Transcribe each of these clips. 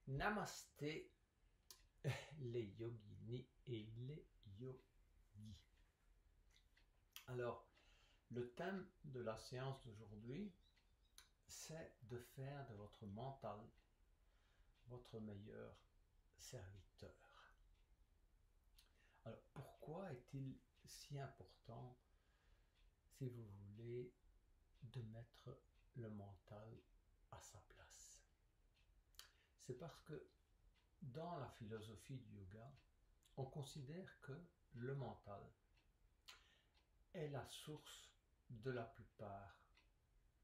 Namasté, les yoginis et les yogis. Alors, le thème de la séance d'aujourd'hui, c'est de faire de votre mental votre meilleur serviteur. Alors, pourquoi est-il si important, si vous voulez, de mettre le mental à sa place? C'est parce que dans la philosophie du yoga, on considère que le mental est la source de la plupart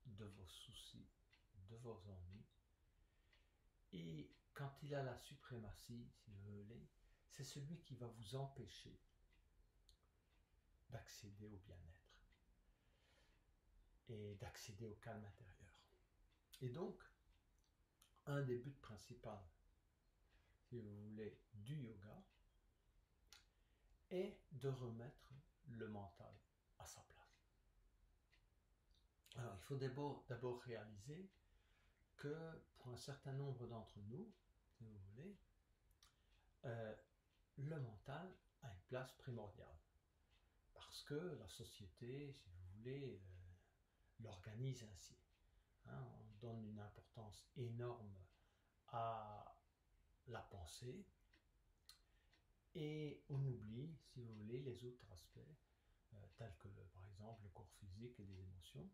de vos soucis, de vos ennuis. Et quand il a la suprématie, si vous voulez, c'est celui qui va vous empêcher d'accéder au bien-être et d'accéder au calme intérieur. Et donc, un des buts principaux, si vous voulez, du yoga est de remettre le mental à sa place. Alors, il faut d'abord réaliser que pour un certain nombre d'entre nous, si vous voulez, le mental a une place primordiale. Parce que la société, si vous voulez, l'organise ainsi. On donne une importance énorme à la pensée et on oublie, si vous voulez, les autres aspects, tels que par exemple le corps physique et les émotions.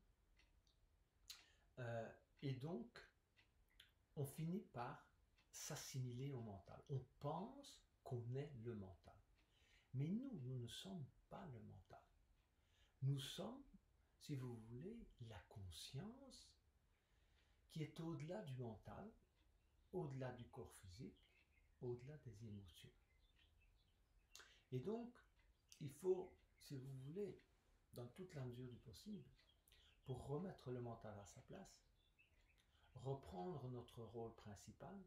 Et donc, on finit par s'assimiler au mental. On pense qu'on est le mental. Mais nous ne sommes pas le mental. Nous sommes, si vous voulez, la conscience qui est au-delà du mental, au-delà du corps physique, au-delà des émotions. Et donc, il faut, si vous voulez, dans toute la mesure du possible, pour remettre le mental à sa place, reprendre notre rôle principal,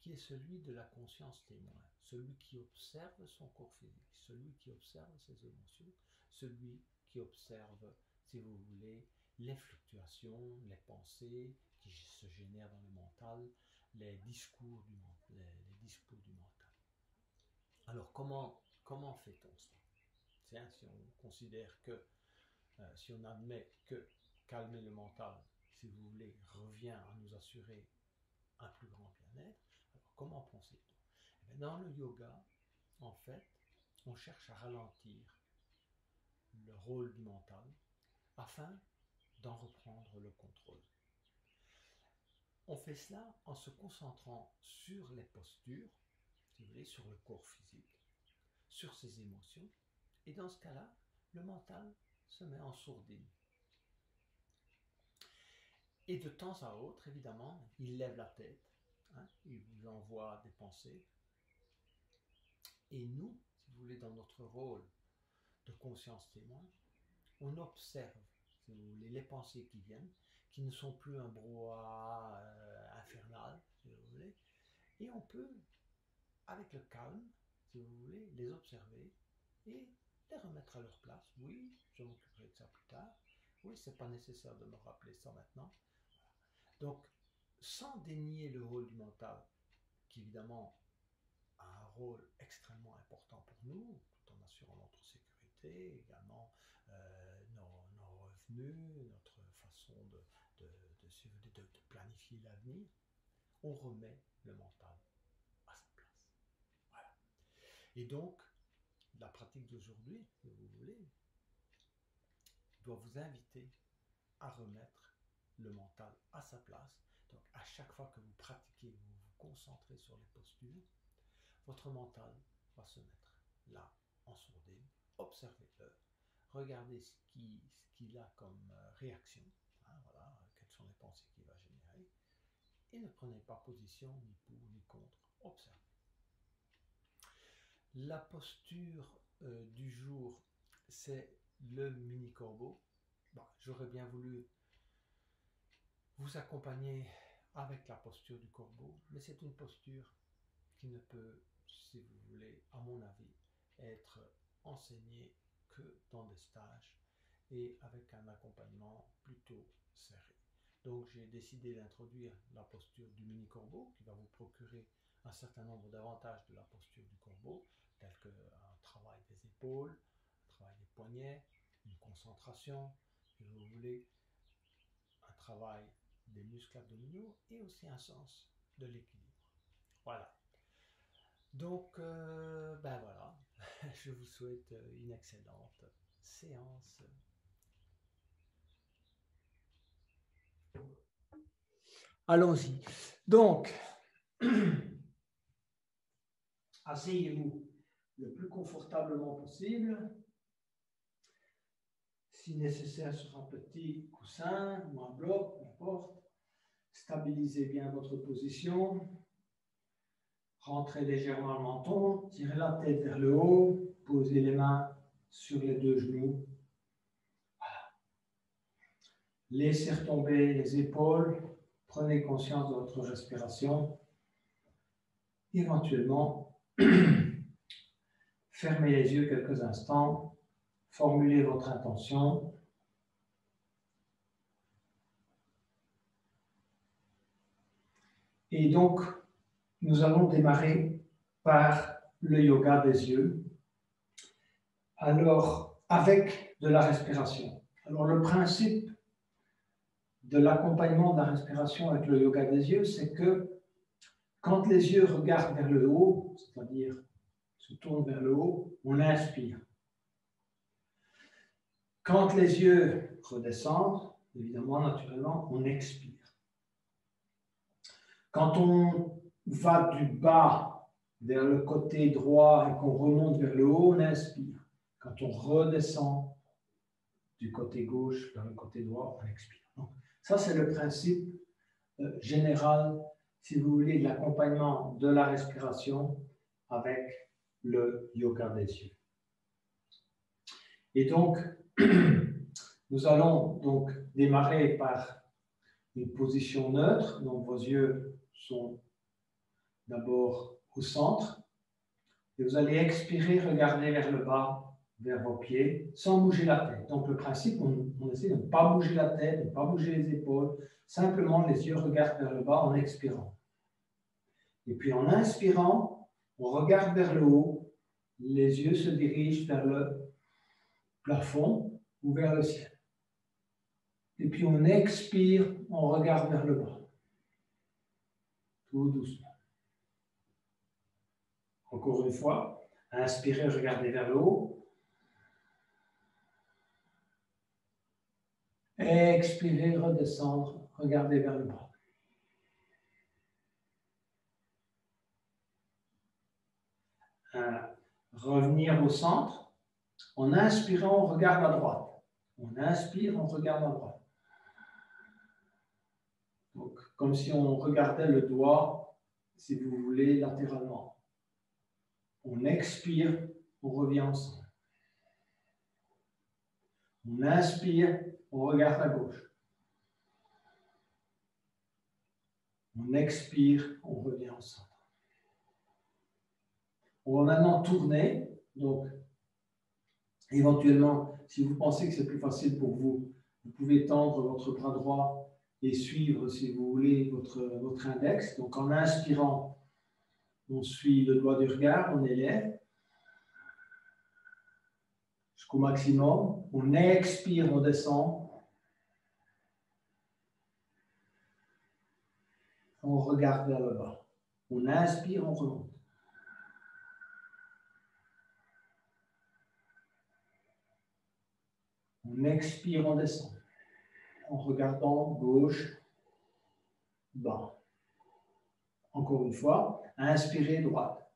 qui est celui de la conscience témoin, celui qui observe son corps physique, celui qui observe ses émotions, celui qui observe, si vous voulez, les fluctuations, les pensées qui se génèrent dans le mental, les discours du mental. Alors comment fait-on ça? Si on considère que, si on admet que calmer le mental, si vous voulez, revient à nous assurer un plus grand bien-être, alors comment procède-t-on? Dans le yoga, en fait, on cherche à ralentir le rôle du mental afin d'en reprendre le contrôle. On fait cela en se concentrant sur les postures, si vous voulez, sur le corps physique, sur ses émotions, et dans ce cas-là, le mental se met en sourdine. Et de temps à autre, évidemment, il lève la tête, il vous envoie des pensées. Et nous, si vous voulez, dans notre rôle de conscience témoin, on observe, si vous voulez, les pensées qui viennent, qui ne sont plus un brouhaha infernal, si vous voulez, et on peut, avec le calme, si vous voulez, les observer et les remettre à leur place. Oui, je m'occuperai de ça plus tard. Oui, c'est pas nécessaire de me rappeler ça maintenant. Donc, sans dénier le rôle du mental, qui évidemment a un rôle extrêmement important pour nous, tout en assurant notre sécurité, également nos revenus, notre façon de planifier l'avenir, on remet le mental à sa place. Voilà. Et donc, la pratique d'aujourd'hui, si vous voulez, doit vous inviter à remettre le mental à sa place. Donc, à chaque fois que vous pratiquez, vous vous concentrez sur les postures, votre mental va se mettre là, en sourdine. Observez-le. Regardez ce qu'il a comme réaction. Voilà, quelles sont les pensées qu'il va générer. Et ne prenez pas position ni pour ni contre. Observez. La posture du jour, c'est le mini corbeau. Bon, j'aurais bien voulu vous accompagner avec la posture du corbeau, mais c'est une posture qui ne peut, si vous voulez, à mon avis, être enseignée que dans des stages et avec un accompagnement plutôt serré. Donc j'ai décidé d'introduire la posture du mini-corbeau qui va vous procurer un certain nombre d'avantages de la posture du corbeau, tels qu'un travail des épaules, un travail des poignets, une concentration, si vous voulez, un travail des muscles abdominaux et aussi un sens de l'équilibre. Voilà. Donc, ben voilà, je vous souhaite une excellente séance. Allons-y. Donc, asseyez-vous le plus confortablement possible. Si nécessaire, sur un petit coussin ou un bloc, peu importe. Stabilisez bien votre position. Rentrez légèrement le menton, tirez la tête vers le haut, posez les mains sur les deux genoux. Voilà. Laissez retomber les épaules, prenez conscience de votre respiration. Éventuellement, fermez les yeux quelques instants, formulez votre intention. Et donc, nous allons démarrer par le yoga des yeux. Alors, avec de la respiration. Alors, le principe de l'accompagnement de la respiration avec le yoga des yeux, c'est que quand les yeux regardent vers le haut, c'est-à-dire se tournent vers le haut, on inspire. Quand les yeux redescendent, évidemment, naturellement, on expire. Quand on va du bas vers le côté droit et qu'on remonte vers le haut, on inspire. Quand on redescend du côté gauche vers le côté droit, on expire. Donc, ça, c'est le principe général, si vous voulez, de l'accompagnement de la respiration avec le yoga des yeux. Et donc, nous allons donc démarrer par une position neutre. Donc, vos yeux sont d'abord au centre. Et vous allez expirer, regarder vers le bas, vers vos pieds, sans bouger la tête. Donc, le principe, on essaie de ne pas bouger la tête, de ne pas bouger les épaules. Simplement, les yeux regardent vers le bas en expirant. Et puis, en inspirant, on regarde vers le haut. Les yeux se dirigent vers le plafond ou vers le ciel. Et puis, on expire, on regarde vers le bas. Tout doucement. Encore une fois, inspirez, regardez vers le haut. Expirez, redescendre, regardez vers le bas. Revenir au centre. En inspirant, on regarde à droite. On inspire, on regarde à droite. Donc, comme si on regardait le doigt, si vous voulez, latéralement. On expire, on revient au centre. On inspire, on regarde à gauche. On expire, on revient au centre. On va maintenant tourner. Donc, éventuellement, si vous pensez que c'est plus facile pour vous, vous pouvez tendre votre bras droit et suivre, si vous voulez, votre index. Donc, en inspirant, on suit le doigt du regard, on élève jusqu'au maximum. On expire, on descend. On regarde vers le bas. On inspire, on remonte. On expire, on descend. En regardant gauche, bas. Encore une fois, inspirez droite.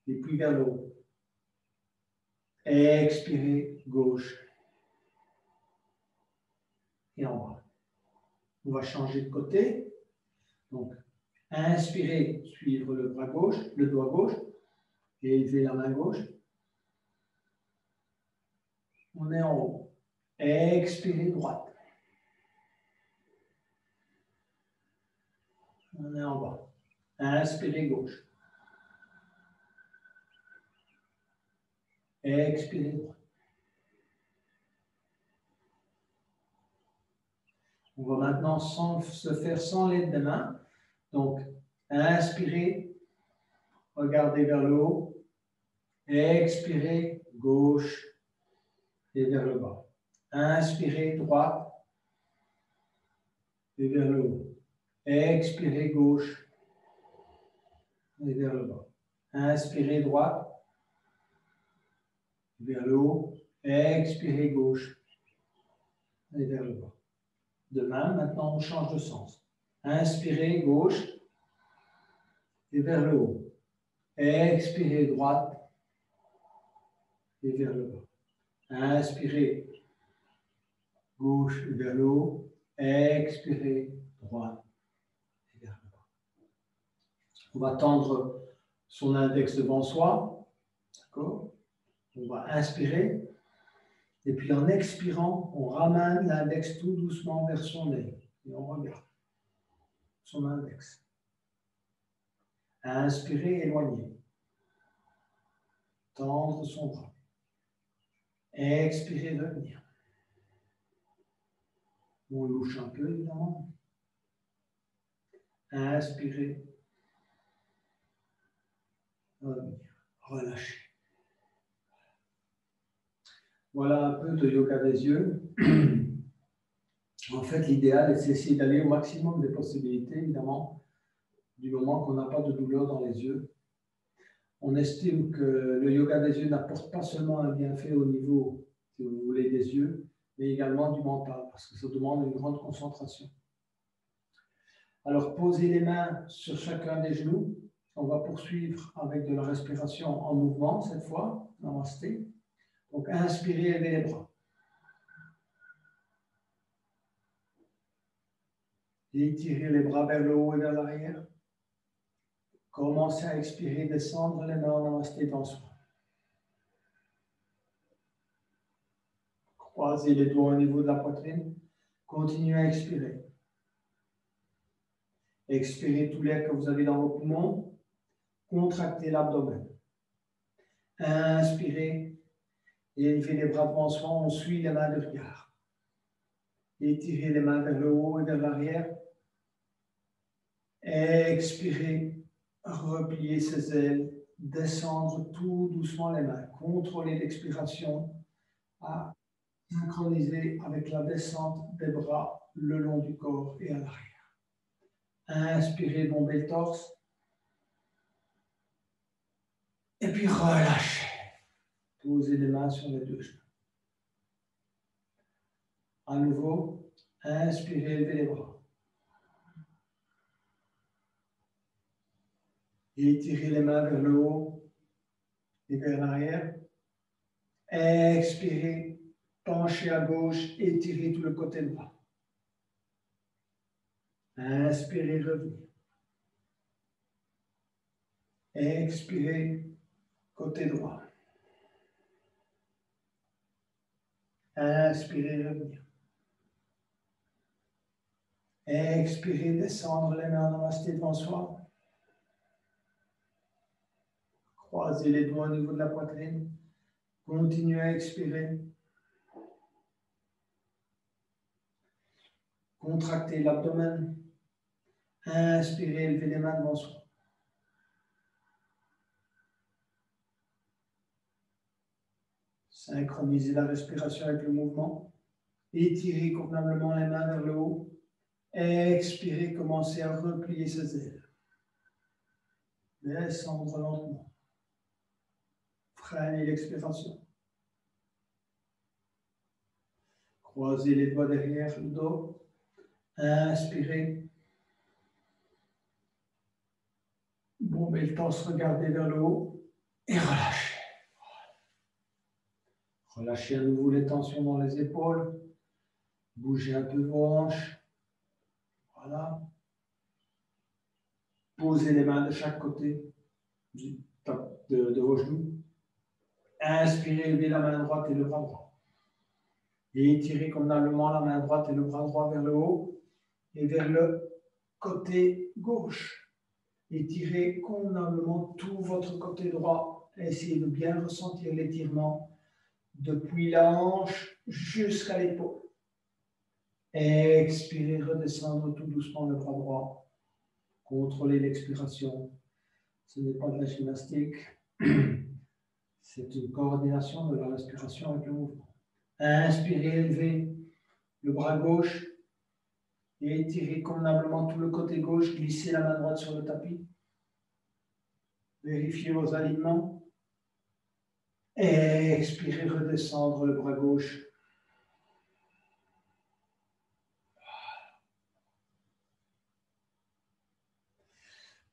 Et puis vers le haut. Expirez gauche. Et en bas. On va changer de côté. Donc, inspirez, suivre le bras gauche, le doigt gauche, et élever la main gauche. On est en haut. Expirez droite. On est en bas. Inspirez gauche. Expirez droite. On va maintenant se faire sans l'aide des mains. Donc, inspirez, regardez vers le haut. Expirez, gauche et vers le bas. Inspirez, droite et vers le haut. Expirez, gauche et vers le bas. Inspirez, droite vers le haut. Expirez, gauche et vers le bas. De même, maintenant on change de sens. Inspirez, gauche et vers le haut. Expirez, droite et vers le bas. Inspirez, gauche et vers le haut. Expirez, droite et vers le bas. On va tendre son index devant soi. D'accord? On va inspirer. Et puis en expirant, on ramène l'index tout doucement vers son nez. Et on regarde son index. Inspirez, éloigner. Tendre son bras. Expirez, revenir. On louche un peu, évidemment. Inspirez. Revenir. Relâchez. Voilà un peu de yoga des yeux. En fait, l'idéal, c'est d'essayer d'aller au maximum des possibilités, évidemment, du moment qu'on n'a pas de douleur dans les yeux. On estime que le yoga des yeux n'apporte pas seulement un bienfait au niveau, si vous voulez, des yeux, mais également du mental, parce que ça demande une grande concentration. Alors, posez les mains sur chacun des genoux. On va poursuivre avec de la respiration en mouvement, cette fois. Namasté. Donc, inspirez, levez les bras. Étirez les bras vers le haut et vers l'arrière. Commencez à expirer, descendre les mains en namasté dans soi. Croisez les doigts au niveau de la poitrine. Continuez à expirer. Expirez tout l'air que vous avez dans vos poumons. Contractez l'abdomen. Inspirez. Élevez les bras devant soi. On suit les mains de regard. Étirez les mains vers le haut et vers l'arrière. Expirez. Repliez ses ailes. Descendre tout doucement les mains. Contrôlez l'expiration. À synchroniser avec la descente des bras le long du corps et à l'arrière. Inspirez, bombez le torse. Et puis relâchez. Posez les mains sur les deux genoux. À nouveau, inspirez, élevez les bras. Étirez les mains vers le haut et vers l'arrière. Expirez, penchez à gauche, étirez tout le côté droit. Inspirez, revenez. Expirez, côté droit. Inspirez, revenir. Expirez, descendre les mains en namasté devant soi. Croisez les doigts au niveau de la poitrine. Continuez à expirer. Contractez l'abdomen. Inspirez, élevez les mains devant soi. Synchronisez la respiration avec le mouvement. Étirez convenablement les mains vers le haut. Expirez, commencez à replier ses ailes. Descendre lentement. Freinez l'expiration. Croisez les doigts derrière le dos. Inspirez. Bombez le torse, regardez vers le haut. Et relâchez. Relâchez à nouveau les tensions dans les épaules. Bougez un peu vos hanches. Voilà. Posez les mains de chaque côté de vos genoux. Inspirez, levez la main droite et le bras droit. Et étirez convenablement la main droite et le bras droit vers le haut et vers le côté gauche. Étirez convenablement tout votre côté droit. Essayez de bien ressentir l'étirement depuis la hanche jusqu'à l'épaule. Expirez, redescendre tout doucement le bras droit. Contrôlez l'expiration. Ce n'est pas de la gymnastique. C'est une coordination de la respiration avec le mouvement. Inspirez, élevez le bras gauche et étirez convenablement tout le côté gauche. Glissez la main droite sur le tapis. Vérifiez vos alignements. Expirez, redescendre le bras gauche.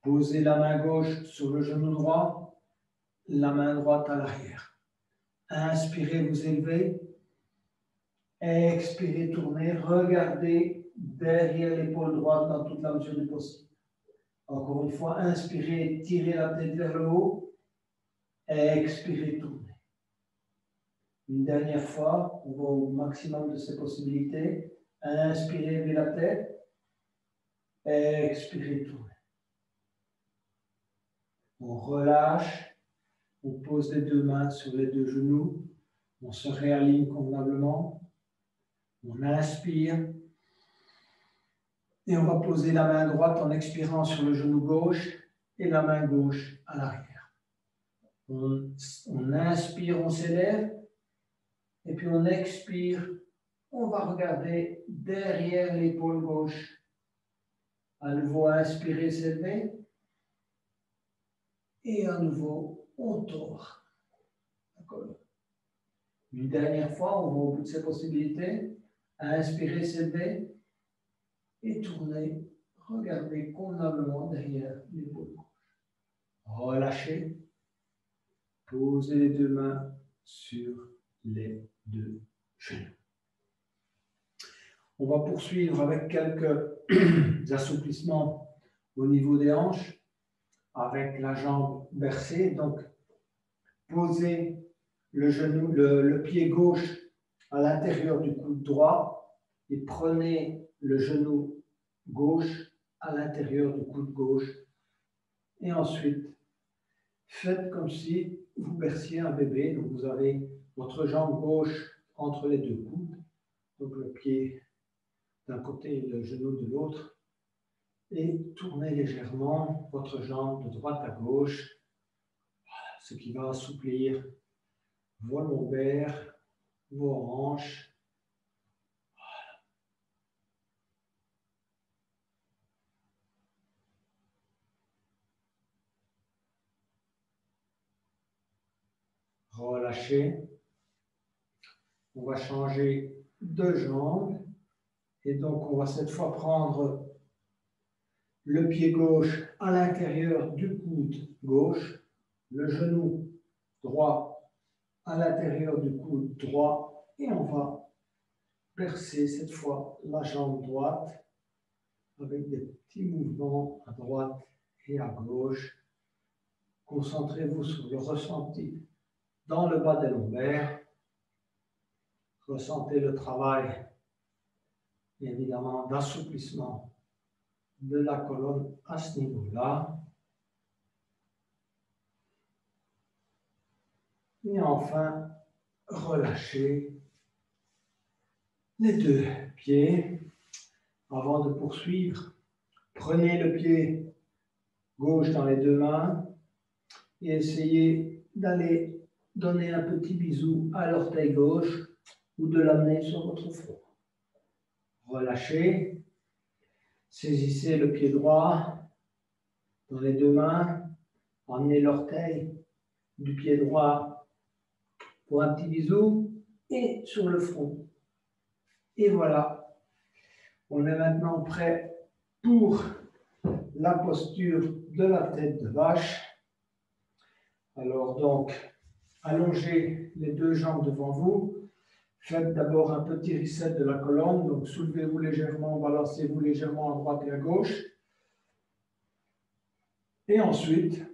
Posez la main gauche sur le genou droit, la main droite à l'arrière. Inspirez, vous élevez. Expirez, tournez. Regardez derrière l'épaule droite dans toute la mesure du possible. Encore une fois, inspirez, tirez la tête vers le haut. Expirez, tournez. Une dernière fois, on va au maximum de ses possibilités. Inspirez, levez la tête. Expirez, tournez. On relâche, on pose les deux mains sur les deux genoux, on se réaligne convenablement, on inspire et on va poser la main droite en expirant sur le genou gauche et la main gauche à l'arrière. On inspire, on s'élève et puis on expire, on va regarder derrière l'épaule gauche. À nouveau, inspirer, s'élever. Et à nouveau, on tord. D'accord. Une dernière fois, on va au bout de ses possibilités. Inspirer, s'élever. Et tourner. Regardez convenablement derrière l'épaule gauche. Relâchez. Posez les deux mains sur les deux genoux. On va poursuivre avec quelques assouplissements au niveau des hanches, avec la jambe bercée. Donc, posez le genou, le pied gauche à l'intérieur du coude droit et prenez le genou gauche à l'intérieur du coude gauche. Et ensuite, faites comme si vous berciez un bébé. Donc, vous avez votre jambe gauche entre les deux coudes, donc le pied d'un côté et le genou de l'autre. Et tournez légèrement votre jambe de droite à gauche, ce qui va assouplir vos lombaires, vos hanches. Relâchez. On va changer de jambe. Et donc, on va cette fois prendre le pied gauche à l'intérieur du coude gauche, le genou droit à l'intérieur du coude droit, et on va percer cette fois la jambe droite avec des petits mouvements à droite et à gauche. Concentrez-vous sur le ressenti dans le bas des lombaires. Ressentez le travail, évidemment, d'assouplissement de la colonne à ce niveau-là. Et enfin, relâchez les deux pieds. Avant de poursuivre, prenez le pied gauche dans les deux mains et essayez d'aller donner un petit bisou à l'orteil gauche ou de l'amener sur votre front. Relâchez. Saisissez le pied droit dans les deux mains. Emmenez l'orteil du pied droit pour un petit bisou et sur le front. Et voilà. On est maintenant prêt pour la posture de la tête de vache. Alors donc, allongez les deux jambes devant vous. Faites d'abord un petit reset de la colonne. Donc, soulevez-vous légèrement, balancez-vous légèrement à droite et à gauche. Et ensuite,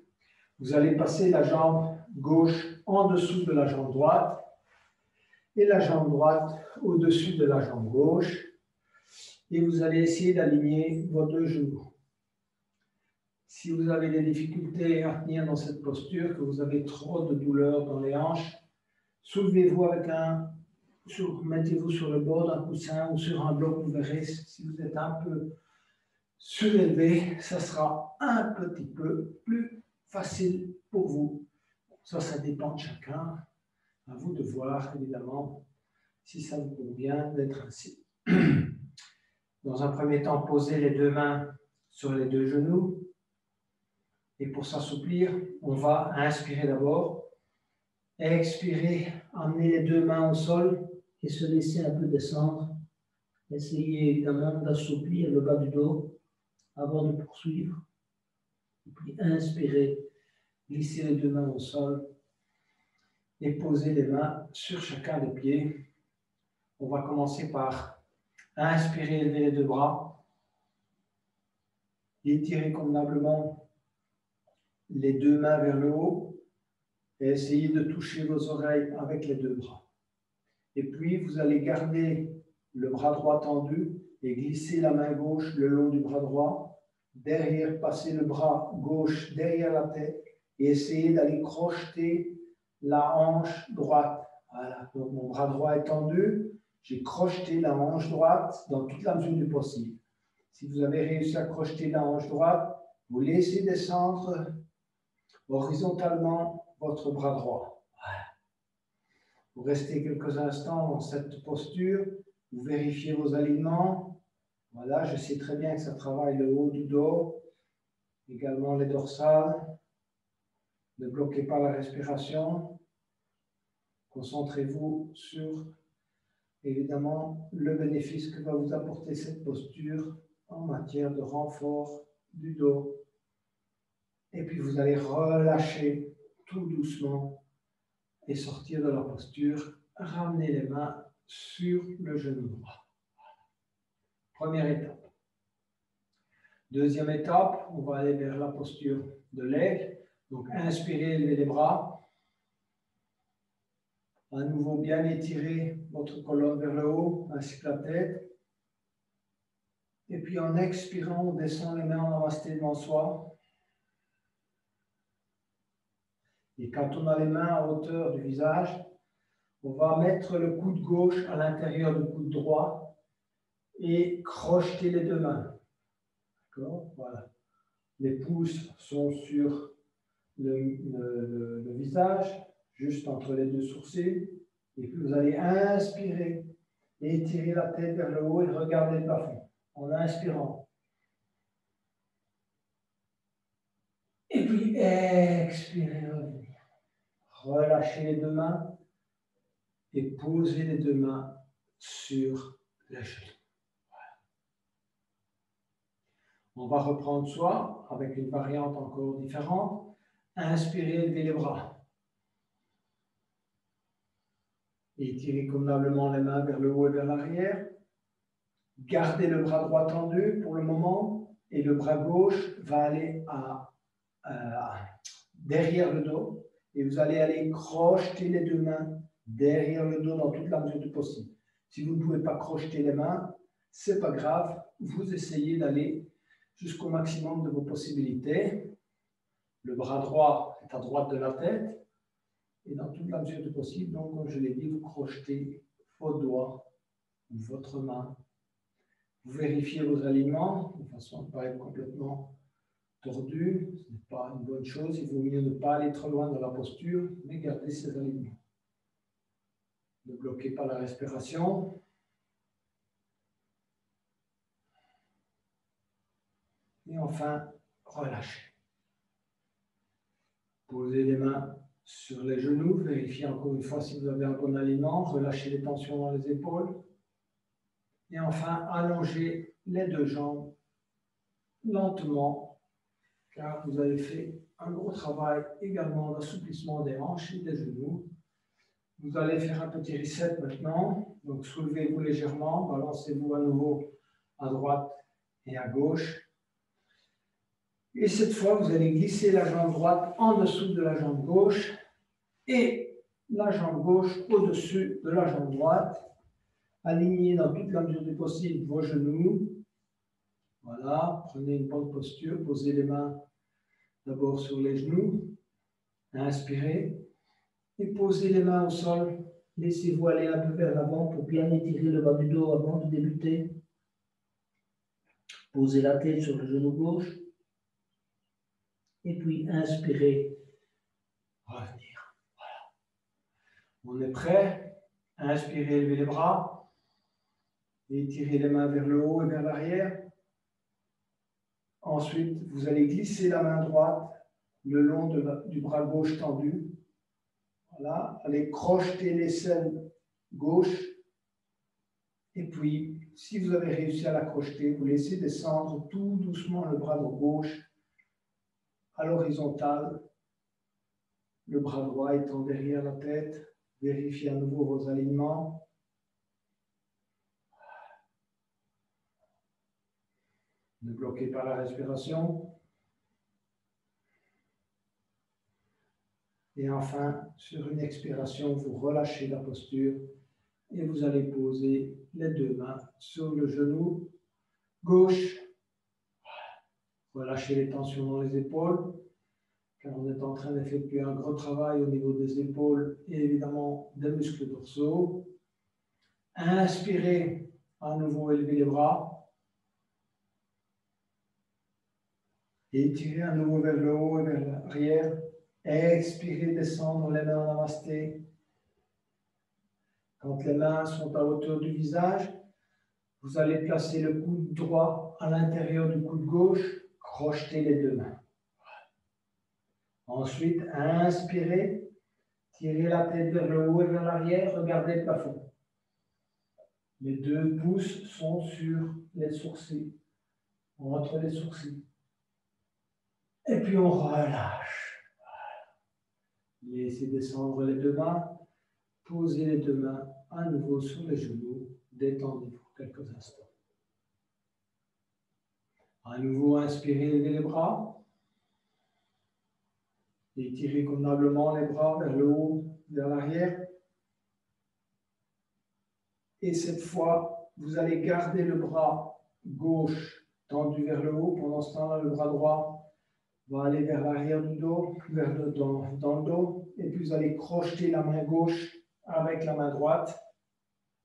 vous allez passer la jambe gauche en dessous de la jambe droite et la jambe droite au-dessus de la jambe gauche. Et vous allez essayer d'aligner vos deux genoux. Si vous avez des difficultés à tenir dans cette posture, que vous avez trop de douleur dans les hanches, soulevez-vous avec un mettez-vous sur le bord d'un coussin ou sur un bloc, vous verrez, si vous êtes un peu surélevé, ça sera un petit peu plus facile pour vous. Ça dépend de chacun. À vous de voir, évidemment, si ça vous convient d'être ainsi. Dans un premier temps, posez les deux mains sur les deux genoux. Et pour s'assouplir, on va inspirer d'abord. Expirer, amener les deux mains au sol et se laisser un peu descendre. Essayez évidemment d'assouplir le bas du dos avant de poursuivre. Et puis inspirez, glissez les deux mains au sol et posez les mains sur chacun des pieds. On va commencer par inspirer, élever les deux bras, étirer convenablement les deux mains vers le haut et essayez de toucher vos oreilles avec les deux bras. Et puis, vous allez garder le bras droit tendu et glisser la main gauche le long du bras droit. Derrière, passer le bras gauche derrière la tête et essayer d'aller crocheter la hanche droite. Voilà, donc mon bras droit est tendu. J'ai crocheté la hanche droite dans toute la mesure du possible. Si vous avez réussi à crocheter la hanche droite, vous laissez descendre horizontalement votre bras droit. Voilà. Vous restez quelques instants dans cette posture. Vous vérifiez vos alignements. Voilà, je sais très bien que ça travaille le haut du dos, également les dorsales. Ne bloquez pas la respiration. Concentrez-vous sur, évidemment, le bénéfice que va vous apporter cette posture en matière de renfort du dos. Et puis vous allez relâcher tout doucement et sortir de la posture. Ramenez les mains sur le genou droit. Première étape. Deuxième étape, on va aller vers la posture de l'aigle. Donc inspirez, levez les bras. À nouveau, bien étirer votre colonne vers le haut, ainsi que la tête. Et puis en expirant, on descend les mains en namasté devant soi. Et quand on a les mains à hauteur du visage, on va mettre le coude gauche à l'intérieur du coude droit et crocheter les deux mains. D'accord ? Voilà. Les pouces sont sur le visage, juste entre les deux sourcils. Et puis vous allez inspirer et étirer la tête vers le haut et regarder le plafond en inspirant. Et puis expirez, revenir. Relâchez les deux mains et posez les deux mains sur les genoux. Voilà. On va reprendre soit avec une variante encore différente. Inspirez, levez les bras. Étirez convenablement les mains vers le haut et vers l'arrière. Gardez le bras droit tendu pour le moment et le bras gauche va aller derrière le dos et vous allez aller crocheter les deux mains derrière le dos dans toute la mesure du possible. Si vous ne pouvez pas crocheter les mains, c'est pas grave, vous essayez d'aller jusqu'au maximum de vos possibilités. Le bras droit est à droite de la tête et dans toute la mesure du possible, donc comme je l'ai dit, vous crochetez vos doigts ou votre main. Vous vérifiez vos alignements de façon à ne pas être complètement tordu. Ce n'est pas une bonne chose. Il vaut mieux ne pas aller trop loin dans la posture, mais garder ces alignements. Ne bloquez pas la respiration. Et enfin, relâchez. Posez les mains sur les genoux. Vérifiez encore une fois si vous avez un bon alignement. Relâchez les tensions dans les épaules. Et enfin, allongez les deux jambes lentement, car vous avez fait un gros travail également d'assouplissement des hanches et des genoux. Vous allez faire un petit reset maintenant. Donc, soulevez-vous légèrement, balancez-vous à nouveau à droite et à gauche. Et cette fois, vous allez glisser la jambe droite en dessous de la jambe gauche et la jambe gauche au-dessus de la jambe droite. Alignez dans toute la mesure du possible vos genoux. Voilà, prenez une bonne posture, posez les mains d'abord sur les genoux, inspirez et posez les mains au sol Laissez-vous aller un peu vers l'avant pour bien étirer le bas du dos avant de débuter. Posez la tête sur le genou gauche. Et puis inspirez. Revenir. Voilà. On est prêt. Inspirez, levez les bras. Étirez les mains vers le haut et vers l'arrière. Ensuite, vous allez glisser la main droite le long du bras gauche tendu. Voilà. Allez crocheter l'aisselle gauche. Et puis, si vous avez réussi à la crocheter, vous laissez descendre tout doucement le bras gauche à l'horizontale. Le bras droit étant derrière la tête. Vérifiez à nouveau vos alignements. Ne bloquez pas la respiration. Et enfin, sur une expiration, vous relâchez la posture et vous allez poser les deux mains sur le genou gauche. Relâchez les tensions dans les épaules, car on est en train d'effectuer un gros travail au niveau des épaules et évidemment des muscles dorsaux. Inspirez, à nouveau élevez les bras. Étirez à nouveau vers le haut et vers l'arrière. Expirez, descendre les mains en namasté. Quand les mains sont à hauteur du visage, vous allez placer le coude droit à l'intérieur du coude gauche, crochetez les deux mains. Ensuite, inspirez, tirez la tête vers le haut et vers l'arrière, regardez le plafond. Les deux pouces sont sur les sourcils, entre les sourcils. Et puis on relâche. Laissez descendre les deux mains. Posez les deux mains à nouveau sur les genoux. Détendez-vous quelques instants. À nouveau, inspirez, levez les bras. Étirez convenablement les bras vers le haut, vers l'arrière. Et cette fois, vous allez garder le bras gauche tendu vers le haut. Pendant ce temps-là, le bras droit va aller vers l'arrière du dos, dans le dos. Et puis vous allez crocheter la main gauche avec la main droite,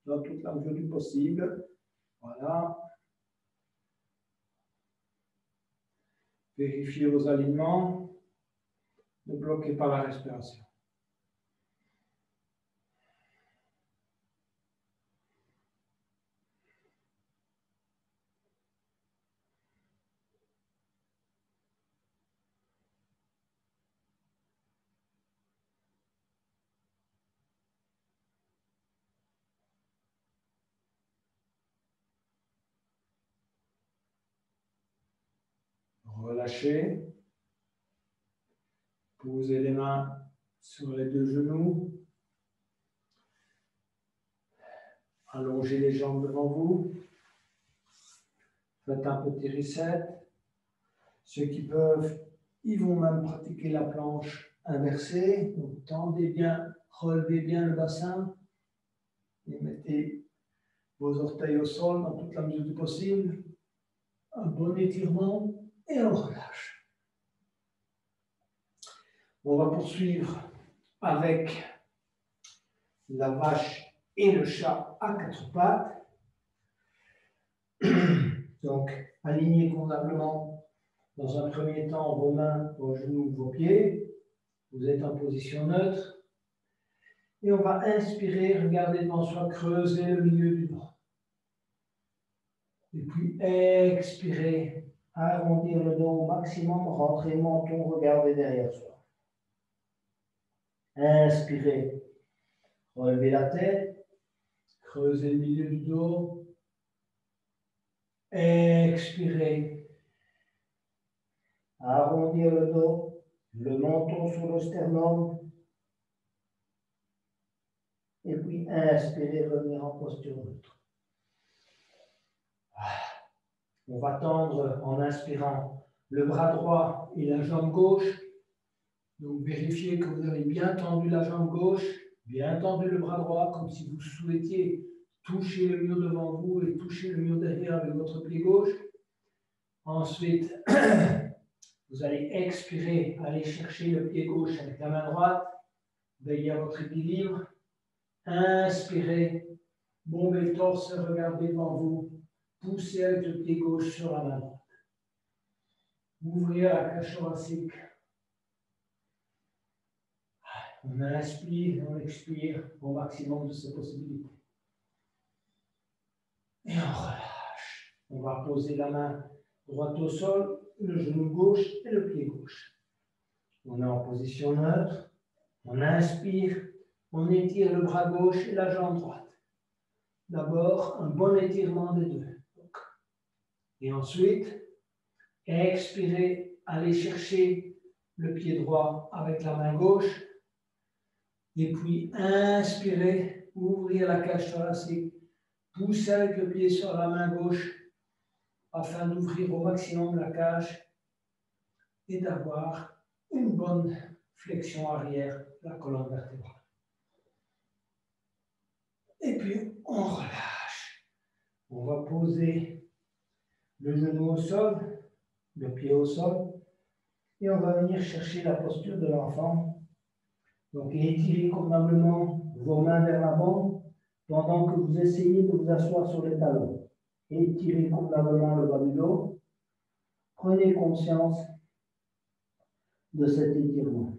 dans toute la mesure du possible. Voilà. Vérifiez vos alignements. Ne bloquez pas la respiration. Relâchez. Posez les mains sur les deux genoux. Allongez les jambes devant vous. Faites un petit reset. Ceux qui peuvent, ils vont même pratiquer la planche inversée. Donc, tendez bien, relevez bien le bassin et mettez vos orteils au sol dans toute la mesure du possible. Un bon étirement et on relâche. On va poursuivre avec la vache et le chat à quatre pattes. Donc, alignez convenablement dans un premier temps vos mains, vos genoux, vos pieds. Vous êtes en position neutre. Et on va inspirer, regarder devant soi, creuser le milieu du ventre. Et puis expirer, arrondir le dos au maximum, rentrer le menton, regardez derrière soi. Inspirez, relevez la tête, creusez le milieu du dos. Expirez, arrondir le dos, le menton sur le sternum. Et puis inspirez, revenir en posture neutre. On va tendre en inspirant le bras droit et la jambe gauche. Donc vérifiez que vous avez bien tendu la jambe gauche, bien tendu le bras droit, comme si vous souhaitiez toucher le mur devant vous et toucher le mur derrière avec votre pied gauche. Ensuite, vous allez expirer, aller chercher le pied gauche avec la main droite, veillez à votre équilibre. Inspirez, bombez le torse, regardez devant vous. Poussez avec le pied gauche sur la main droite. Ouvrez la cage thoracique. On inspire, on expire au maximum de ses possibilités. Et on relâche. On va poser la main droite au sol, le genou gauche et le pied gauche. On est en position neutre. On inspire, on étire le bras gauche et la jambe droite. D'abord, un bon étirement des deux. Et ensuite, expirez, allez chercher le pied droit avec la main gauche. Et puis, inspirez, ouvrir la cage thoracique. Poussez avec le pied sur la main gauche afin d'ouvrir au maximum la cage et d'avoir une bonne flexion arrière de la colonne vertébrale. Et puis, on relâche. On va poser le genou au sol, le pied au sol, et on va venir chercher la posture de l'enfant. Donc, étirez convenablement vos mains vers l'avant pendant que vous essayez de vous asseoir sur les talons. Étirez convenablement le bas du dos. Prenez conscience de cet étirement.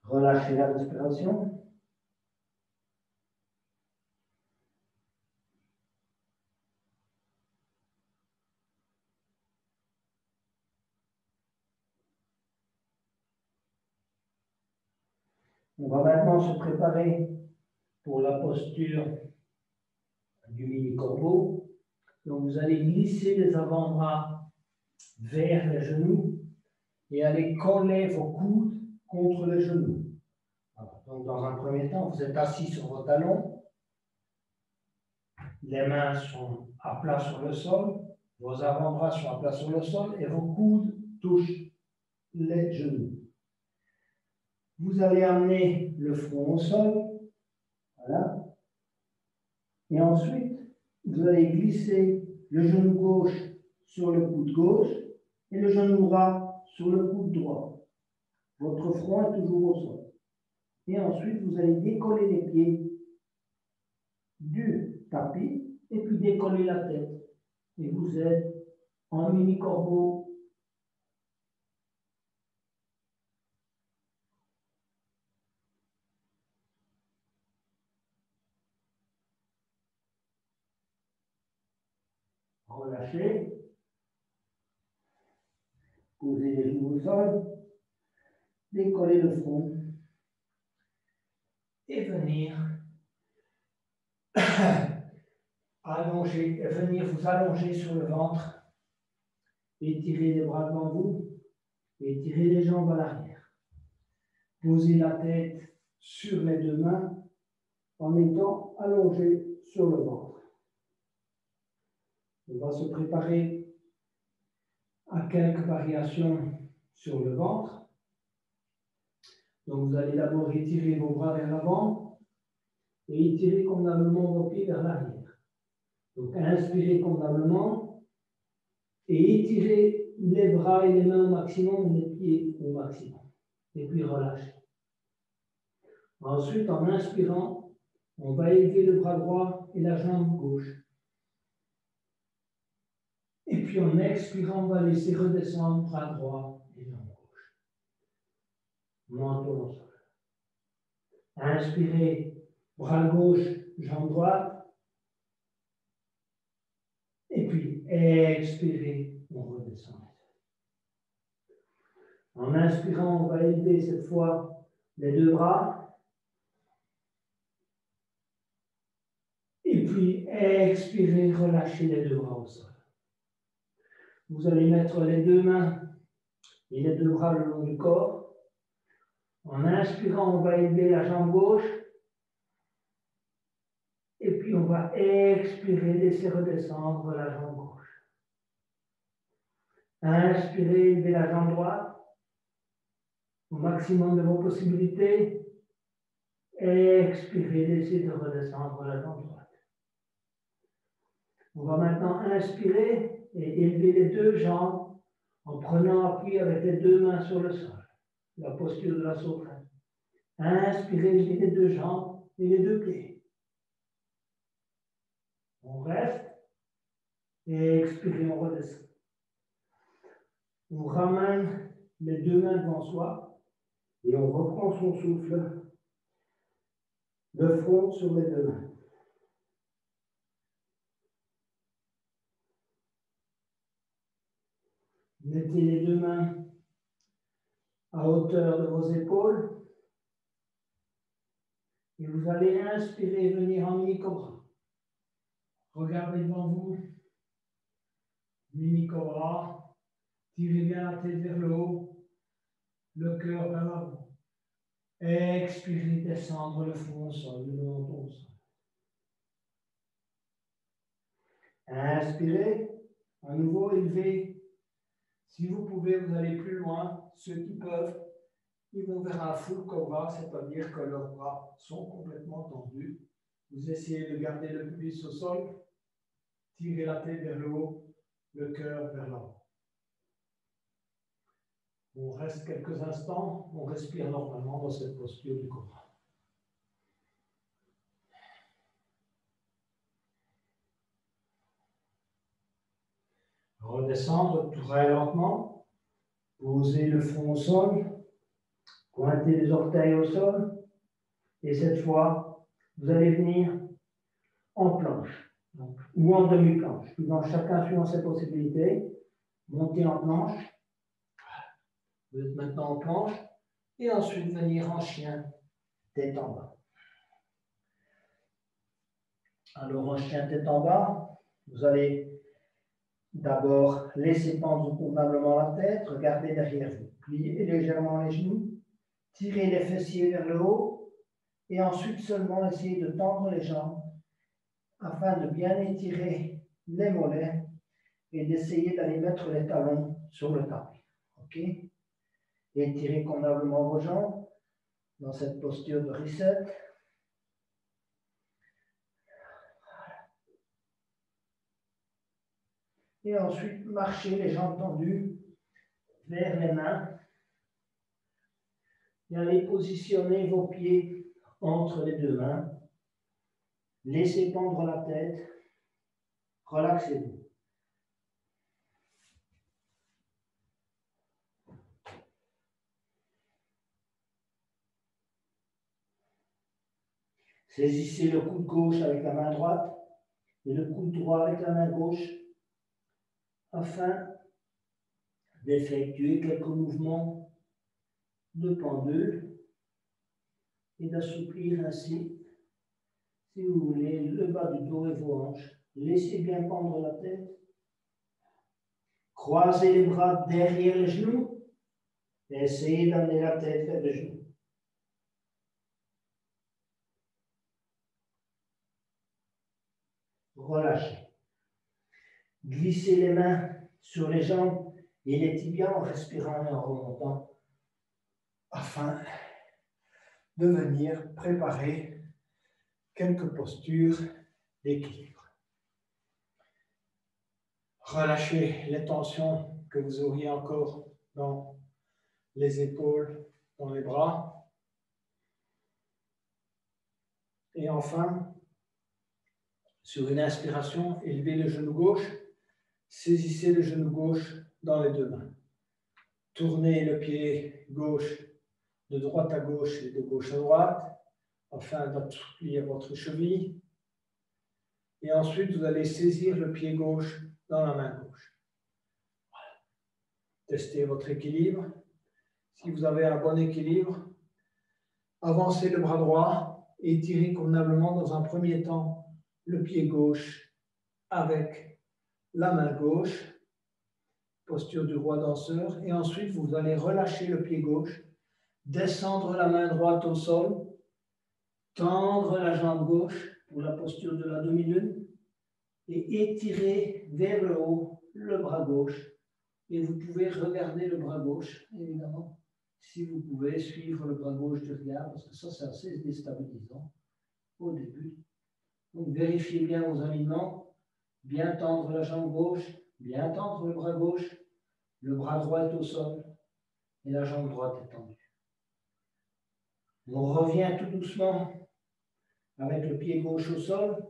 Relâchez la respiration. On va maintenant se préparer pour la posture du mini-corbeau. Donc vous allez glisser les avant-bras vers les genoux et allez coller vos coudes contre les genoux. Alors, donc dans un premier temps, vous êtes assis sur vos talons. Les mains sont à plat sur le sol. Vos avant-bras sont à plat sur le sol et vos coudes touchent les genoux. Vous allez amener le front au sol. Voilà. Et ensuite, vous allez glisser le genou gauche sur le coude gauche et le genou droit sur le coude droit. Votre front est toujours au sol. Et ensuite, vous allez décoller les pieds du tapis et puis décoller la tête. Et vous êtes en mini-corbeau. Relâchez. Posez les genoux au sol. Décollez le front. Et venir vous allonger sur le ventre. Étirez les bras devant vous. Étirez les jambes à l'arrière. Posez la tête sur les deux mains en étant allongé sur le ventre. On va se préparer à quelques variations sur le ventre. Donc vous allez d'abord étirer vos bras vers l'avant et étirer convenablement vos pieds vers l'arrière. Donc inspirez convenablement et étirez les bras et les mains au maximum, les pieds au maximum. Et puis relâchez. Ensuite, en inspirant, on va élever le bras droit et la jambe gauche. Et puis en expirant, on va laisser redescendre bras droit et jambe gauche. Menton au sol. Inspirez, bras gauche, jambe droite. Et puis expirez, on redescend. En inspirant, on va élever cette fois les deux bras. Et puis expirez, relâchez les deux bras au sol. Vous allez mettre les deux mains et les deux bras le long du corps. En inspirant, on va élever la jambe gauche. Et puis on va expirer, laisser redescendre la jambe gauche. Inspirez, élevez la jambe droite au maximum de vos possibilités. Expirez, laissez redescendre la jambe droite. On va maintenant inspirer et élever les deux jambes en prenant appui avec les deux mains sur le sol. La posture de la sauterelle. Inspirez, levez les deux jambes et les deux pieds. On reste. Et expirez, on redescend. On ramène les deux mains devant soi et on reprend son souffle. Le front sur les deux mains. Mettez les deux mains à hauteur de vos épaules. Et vous allez inspirer et venir en mini-cobra. Regardez devant vous. Mini-cobra. Tirez bien la tête vers le haut. Le cœur vers l'avant. Expirez, descendre le front au sol, le menton au sol. Inspirez. À nouveau, élevez. Si vous pouvez, vous allez plus loin. Ceux qui peuvent, ils vont vers un full cobra, c'est-à-dire que leurs bras sont complètement tendus. Vous essayez de garder le pubis au sol, tirez la tête vers le haut, le cœur vers l'avant. On reste quelques instants, on respire normalement dans cette posture du cobra. Redescendre très lentement, posez le front au sol, pointez les orteils au sol, et cette fois, vous allez venir en planche, donc, ou en demi-planche, suivant chacun suivant ses possibilités. Montez en planche, vous êtes maintenant en planche, et ensuite venir en chien, tête en bas. Alors en chien, tête en bas, vous allez d'abord laisser pendre convenablement la tête, regardez derrière vous, pliez légèrement les genoux, tirez les fessiers vers le haut, et ensuite seulement essayez de tendre les jambes afin de bien étirer les mollets et d'essayer d'aller mettre les talons sur le tapis. Ok? Étirez convenablement vos jambes dans cette posture de reset. Et ensuite, marchez les jambes tendues vers les mains. Et allez positionner vos pieds entre les deux mains. Laissez pendre la tête. Relaxez-vous. Saisissez le coude gauche avec la main droite et le coude droit avec la main gauche afin d'effectuer quelques mouvements de pendule et d'assouplir ainsi, si vous voulez, le bas du dos et vos hanches. Laissez bien pendre la tête. Croisez les bras derrière les genoux et essayez d'amener la tête vers les genoux. Relâchez. Glissez les mains sur les jambes et les tibias en respirant et en remontant afin de venir préparer quelques postures d'équilibre. Relâchez les tensions que vous auriez encore dans les épaules, dans les bras. Et enfin, sur une inspiration, élevez le genou gauche, saisissez le genou gauche dans les deux mains. Tournez le pied gauche de droite à gauche et de gauche à droite, afin d'appuyer votre cheville. Et ensuite, vous allez saisir le pied gauche dans la main gauche. Voilà. Testez votre équilibre. Si vous avez un bon équilibre, avancez le bras droit et étirez convenablement dans un premier temps le pied gauche avec la main gauche, posture du roi danseur, et ensuite vous allez relâcher le pied gauche, descendre la main droite au sol, tendre la jambe gauche pour la posture de la demi-lune et étirer vers le haut le bras gauche. Et vous pouvez regarder le bras gauche, évidemment, si vous pouvez suivre le bras gauche du regard, parce que ça, c'est assez déstabilisant au début. Donc, vérifiez bien vos alignements, bien tendre la jambe gauche, bien tendre le bras gauche, le bras droit est au sol et la jambe droite est tendue. On revient tout doucement avec le pied gauche au sol,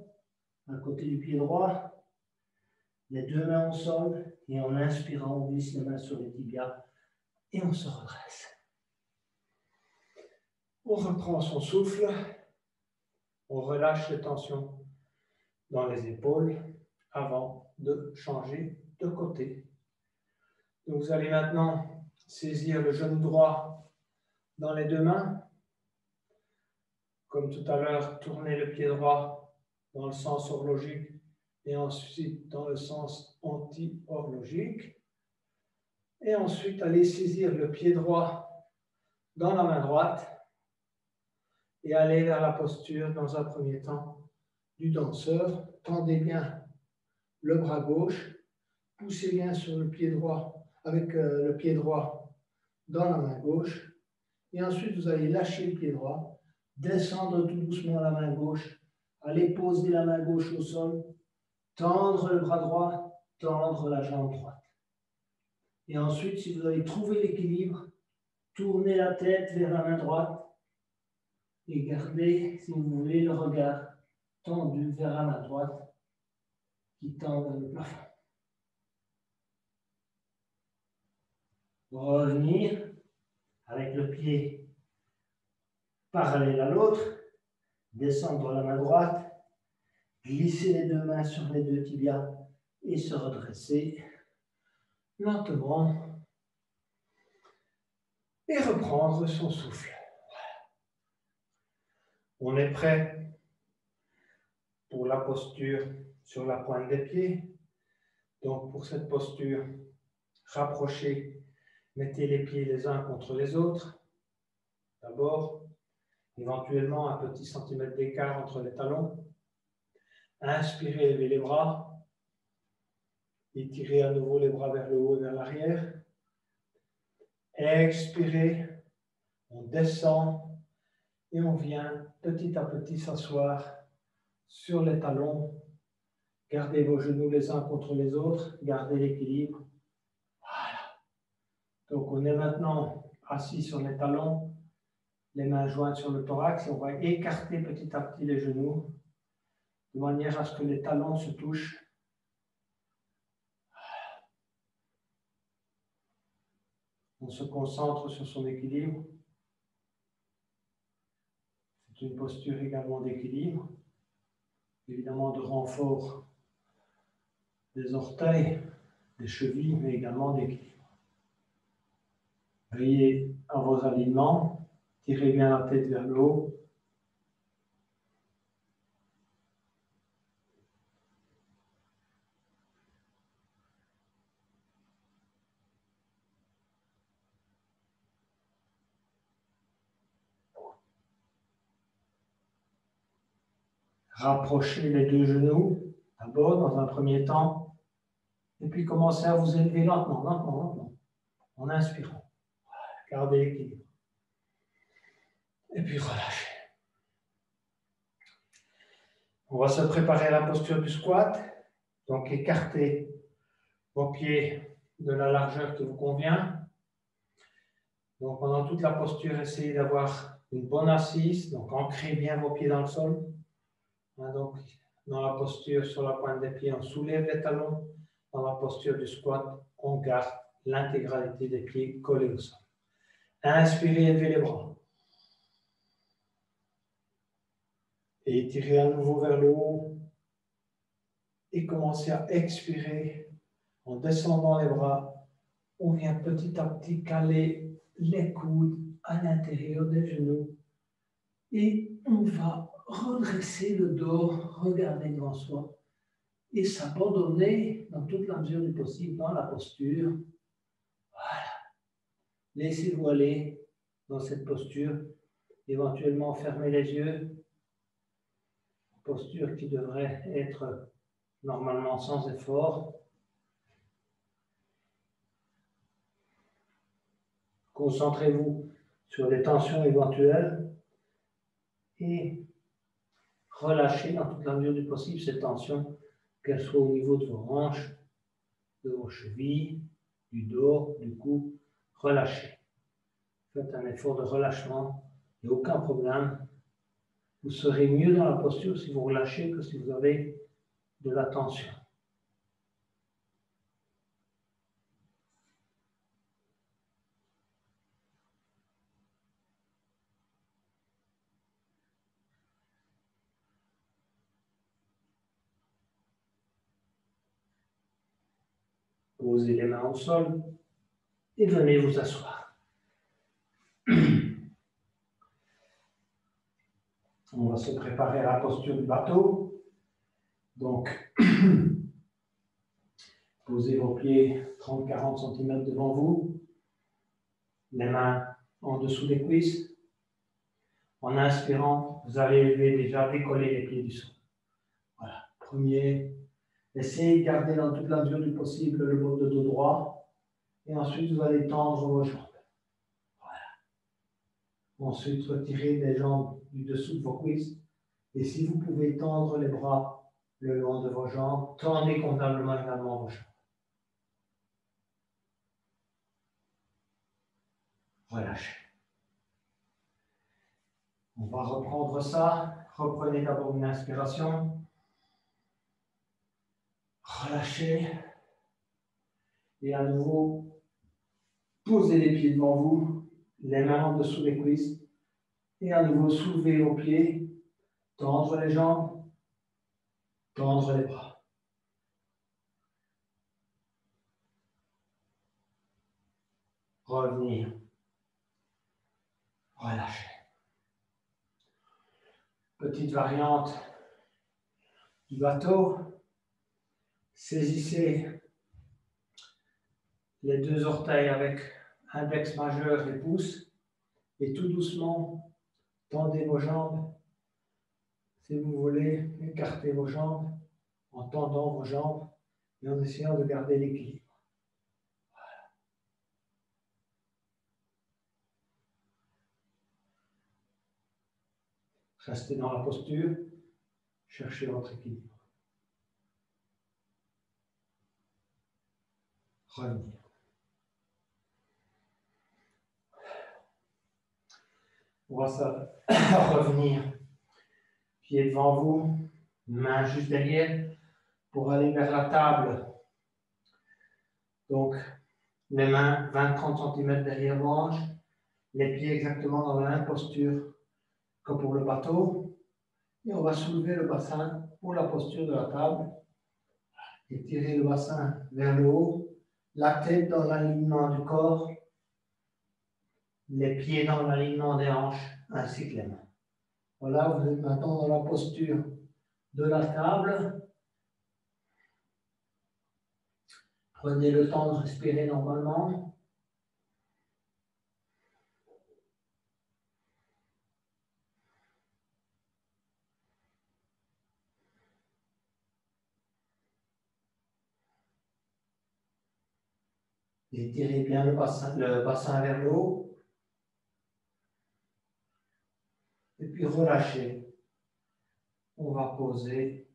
à côté du pied droit. Les deux mains au sol. Et en inspirant, on glisse les mains sur les tibias et on se redresse. On reprend son souffle. On relâche les tensions dans les épaules avant de changer de côté. Donc vous allez maintenant saisir le genou droit dans les deux mains. Comme tout à l'heure, tourner le pied droit dans le sens horlogique et ensuite dans le sens anti-horlogique. Et ensuite, allez saisir le pied droit dans la main droite et aller vers la posture, dans un premier temps, du danseur. Tendez bien le bras gauche, poussez bien sur le pied droit, avec le pied droit dans la main gauche. Et ensuite, vous allez lâcher le pied droit, descendre tout doucement la main gauche, allez poser la main gauche au sol, tendre le bras droit, tendre la jambe droite. Et ensuite, si vous avez trouvé l'équilibre, tournez la tête vers la main droite et gardez, si vous voulez, le regard tendu vers la main droite qui tend vers le plafond. Revenir avec le pied parallèle à l'autre, descendre la main droite, glisser les deux mains sur les deux tibias et se redresser lentement et reprendre son souffle. On est prêt pour la posture sur la pointe des pieds. Donc pour cette posture, rapprochez, mettez les pieds les uns contre les autres. D'abord, éventuellement un petit centimètre d'écart entre les talons. Inspirez, levez les bras. Étirez à nouveau les bras vers le haut et vers l'arrière. Expirez, on descend et on vient petit à petit s'asseoir sur les talons. Gardez vos genoux les uns contre les autres, gardez l'équilibre. Voilà. Donc on est maintenant assis sur les talons, les mains jointes sur le thorax et on va écarter petit à petit les genoux de manière à ce que les talons se touchent. On se concentre sur son équilibre. C'est une posture également d'équilibre, évidemment de renfort des orteils, des chevilles, mais également d'équilibre. Veillez à vos alignements, tirez bien la tête vers le haut. Rapprochez les deux genoux, d'abord dans un premier temps, et puis commencez à vous élever lentement, lentement, lentement, en inspirant. Gardez l'équilibre. Et puis relâchez. On va se préparer à la posture du squat. Donc écartez vos pieds de la largeur qui vous convient. Donc pendant toute la posture, essayez d'avoir une bonne assise. Donc ancrez bien vos pieds dans le sol. Donc dans la posture sur la pointe des pieds, on soulève les talons. Dans la posture du squat, on garde l'intégralité des pieds collés au sol. Inspirez, élevez les bras. Et étirez à nouveau vers le haut. Et commencez à expirer en descendant les bras. On vient petit à petit caler les coudes à l'intérieur des genoux. Et on va redresser le dos, regarder devant soi. Et s'abandonner dans toute la mesure du possible dans la posture. Voilà. Laissez-vous aller dans cette posture. Éventuellement fermez les yeux. Posture qui devrait être normalement sans effort. Concentrez-vous sur les tensions éventuelles et relâchez dans toute la mesure du possible ces tensions, qu'elles soient au niveau de vos hanches, de vos chevilles, du dos, du cou. Relâchez. Faites un effort de relâchement n'y a aucun problème. Vous serez mieux dans la posture si vous relâchez que si vous avez de la tension. Posez les mains au sol et venez vous asseoir. On va se préparer à la posture du bateau. Donc, posez vos pieds 30-40 cm devant vous, les mains en dessous des cuisses. En inspirant, vous arrivez déjà à décoller les pieds du sol. Voilà, premier. Essayez de garder dans toute la mesure du possible le bord de dos droit. Et ensuite, vous allez tendre vos jambes. Voilà. Ensuite, retirez les jambes du dessous de vos cuisses. Et si vous pouvez tendre les bras le long de vos jambes, tendez convenablement également vos jambes. Relâchez. On va reprendre ça. Reprenez d'abord une inspiration. Relâchez. Et à nouveau, posez les pieds devant vous, les mains en dessous des cuisses. Et à nouveau, soulevez vos pieds, tendre les jambes, tendre les bras. Revenir. Relâchez. Petite variante du bateau. Saisissez les deux orteils avec index majeur et pouce et tout doucement tendez vos jambes. Si vous voulez, écartez vos jambes en tendant vos jambes et en essayant de garder l'équilibre. Voilà. Restez dans la posture, cherchez votre équilibre. Revenir. On va revenir. Pied devant vous, main juste derrière pour aller vers la table. Donc, les mains 20-30 cm derrière vos hanches, les pieds exactement dans la même posture que pour le bateau. Et on va soulever le bassin pour la posture de la table. Étirer le bassin vers le haut, la tête dans l'alignement du corps, les pieds dans l'alignement des hanches, ainsi que les mains. Voilà, vous êtes maintenant dans la posture de la table. Prenez le temps de respirer normalement. Étirez bien le bassin vers le haut. Et puis relâchez. On va poser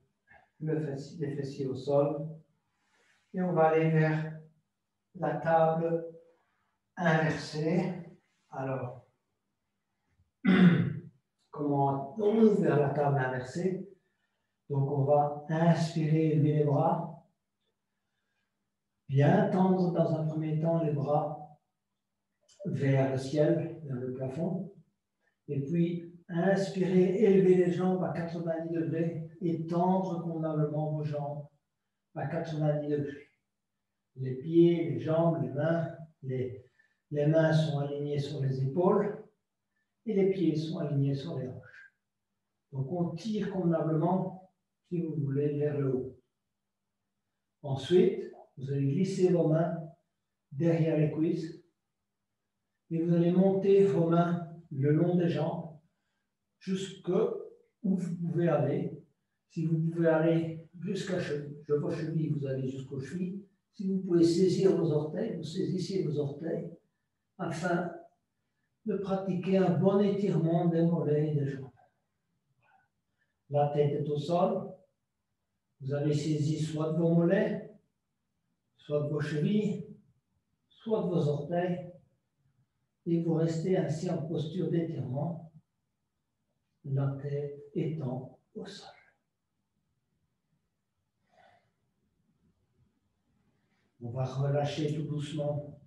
les fessiers au sol. Et on va aller vers la table inversée. Alors, comment on ouvre vers la table inversée? Donc, on va inspirer, élever les bras. Bien tendre dans un premier temps les bras vers le ciel, vers le plafond. Et puis, inspirer, élever les jambes à 90 degrés et tendre convenablement vos jambes à 90 degrés. Les pieds, les jambes, les mains, les mains sont alignées sur les épaules et les pieds sont alignés sur les hanches. Donc, on tire convenablement, si vous voulez, vers le haut. Ensuite, vous allez glisser vos mains derrière les cuisses et vous allez monter vos mains le long des jambes jusqu'où vous pouvez aller. Si vous pouvez aller jusqu'à vos chevilles, vous allez jusqu'aux chevilles. Si vous pouvez saisir vos orteils, vous saisissez vos orteils afin de pratiquer un bon étirement des mollets et des jambes. La tête est au sol. Vous avez saisi soit de vos mollets, soit de vos chevilles, soit de vos orteils, et vous restez ainsi en posture d'étirement la tête étant au sol. On va relâcher tout doucement,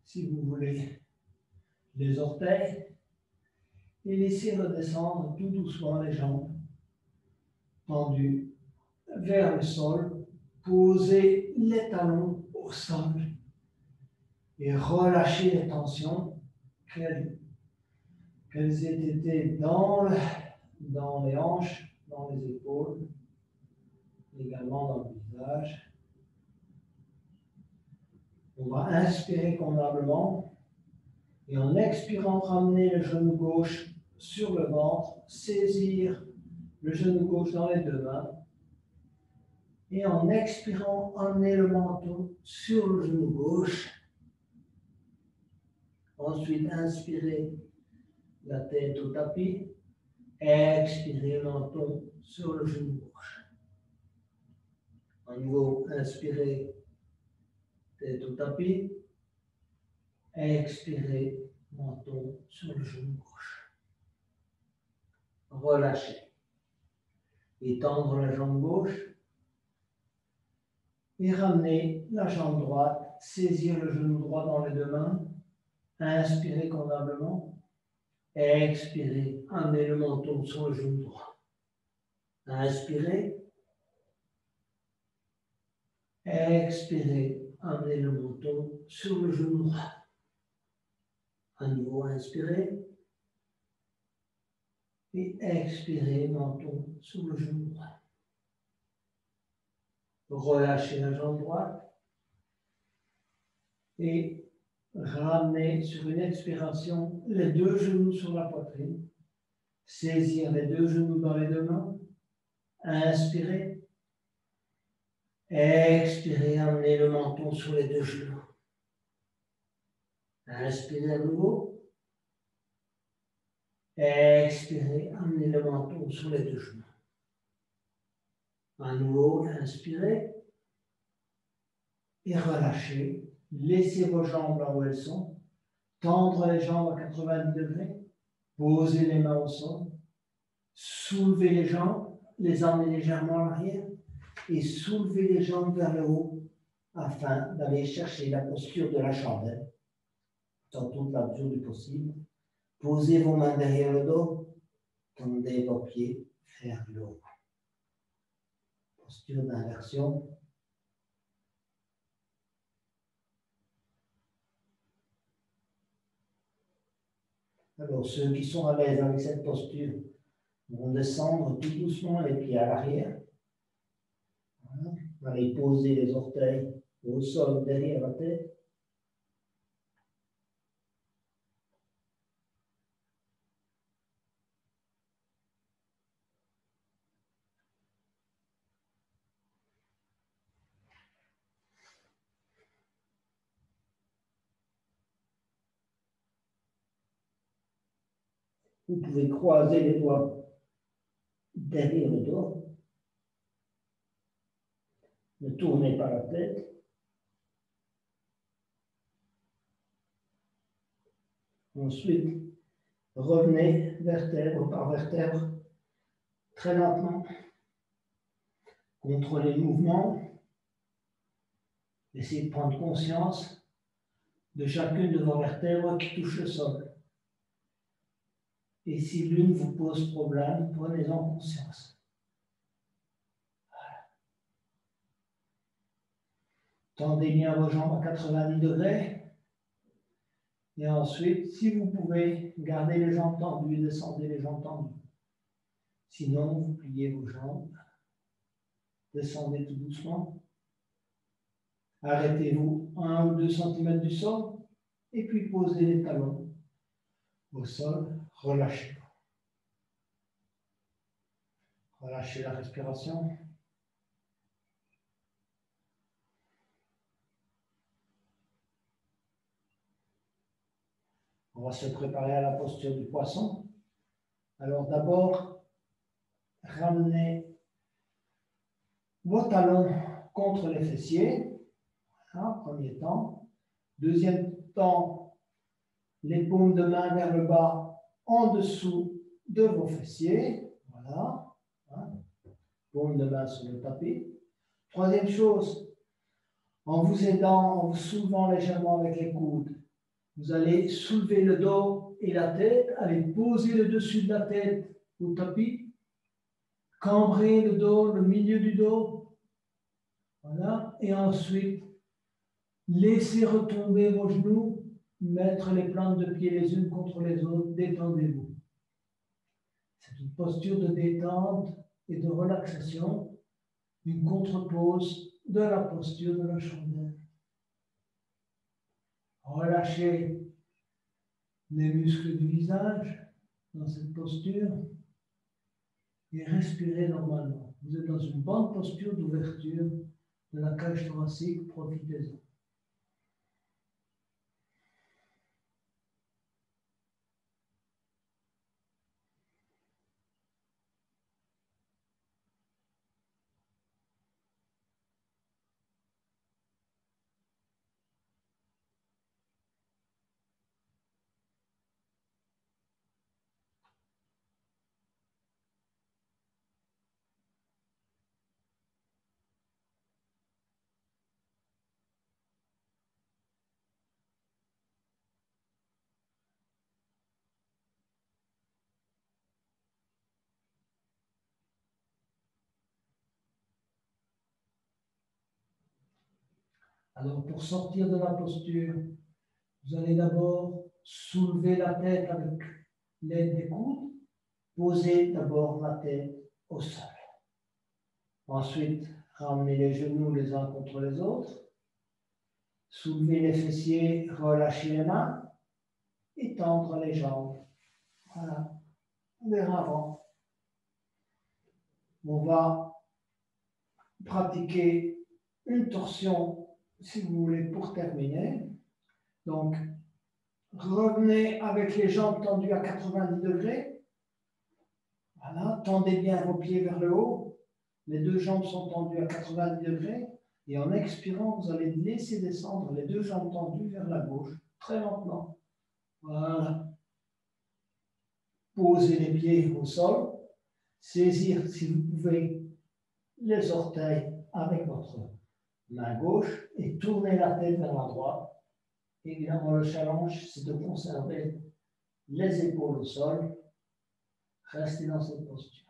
si vous voulez, les orteils et laisser redescendre tout doucement les jambes tendues vers le sol. Posez les talons au sol et relâchez les tensions qu'elles aient été dans les hanches, dans les épaules, également dans le visage. On va inspirer convenablement et en expirant, ramener le genou gauche sur le ventre, saisir le genou gauche dans les deux mains et en expirant, emmener le menton sur le genou gauche. Ensuite, inspirez la tête au tapis, expirez le menton sur le genou gauche. À nouveau, inspirez, tête au tapis, expirez, menton sur le genou gauche. Relâchez. Étendre la jambe gauche et ramener la jambe droite, saisir le genou droit dans les deux mains, inspirez convenablement, expirez, amenez le menton sur le genou droit. Inspirez, expirez, amenez le menton sur le genou droit. À nouveau, inspirez et expirez, menton sur le genou droit. Relâchez la jambe droite et ramenez sur une expiration les deux genoux sur la poitrine. Saisir les deux genoux dans les deux mains. Inspirez. Expirez, amenez le menton sur les deux genoux. Inspirez à nouveau. Expirez, amenez le menton sur les deux genoux. À nouveau, inspirez et relâchez. Laissez vos jambes là où elles sont. Tendre les jambes à 90 degrés. Posez les mains au sol. Soulevez les jambes, les emmenez légèrement en arrière et soulevez les jambes vers le haut afin d'aller chercher la posture de la chandelle dans toute la mesure du possible. Posez vos mains derrière le dos, tendez vos pieds vers le haut. Posture d'inversion. Alors, ceux qui sont à l'aise avec cette posture vont descendre tout doucement les pieds à l'arrière. Voilà. Allez poser les orteils au sol derrière la tête. Vous pouvez croiser les doigts derrière le dos. Ne tournez pas la tête. Ensuite, revenez vertèbre par vertèbre, très lentement. Contrôlez le mouvement. Essayez de prendre conscience de chacune de vos vertèbres qui touche le sol. Et si l'une vous pose problème, prenez-en conscience. Voilà. Tendez bien vos jambes à 90 degrés. Et ensuite, si vous pouvez, gardez les jambes tendues, descendez les jambes tendues. Sinon, vous pliez vos jambes. Descendez tout doucement. Arrêtez-vous 1 ou 2 cm du sol. Et puis posez les talons au sol. Relâchez. Relâchez la respiration. On va se préparer à la posture du poisson. Alors d'abord, ramenez vos talons contre les fessiers. Voilà, premier temps. Deuxième temps, les paumes de main vers le bas, en dessous de vos fessiers. Voilà. Hein. Paume de main sur le tapis. Troisième chose, en vous aidant, en vous soulevant légèrement avec les coudes, vous allez soulever le dos et la tête, allez poser le dessus de la tête au tapis, cambrer le dos, le milieu du dos. Voilà. Et ensuite, laissez retomber vos genoux, mettre les plantes de pied les unes contre les autres, détendez-vous. C'est une posture de détente et de relaxation, une contrepose de la posture de la chandelle. Relâchez les muscles du visage dans cette posture et respirez normalement. Vous êtes dans une bonne posture d'ouverture de la cage thoracique, profitez-en. Alors, pour sortir de la posture, vous allez d'abord soulever la tête avec l'aide des coudes. Posez d'abord la tête au sol. Ensuite, ramenez les genoux les uns contre les autres. Soulevez les fessiers, relâchez les mains. Et tendre les jambes. Voilà, vers avant. On va pratiquer une torsion, si vous voulez, pour terminer. Donc, revenez avec les jambes tendues à 90 degrés. Voilà, tendez bien vos pieds vers le haut. Les deux jambes sont tendues à 90 degrés. Et en expirant, vous allez laisser descendre les deux jambes tendues vers la gauche, très lentement. Voilà. Posez les pieds au sol. Saisir, si vous pouvez, les orteils avec votre main gauche et tourner la tête vers la droite. Évidemment, le challenge, c'est de conserver les épaules au sol. Restez dans cette posture.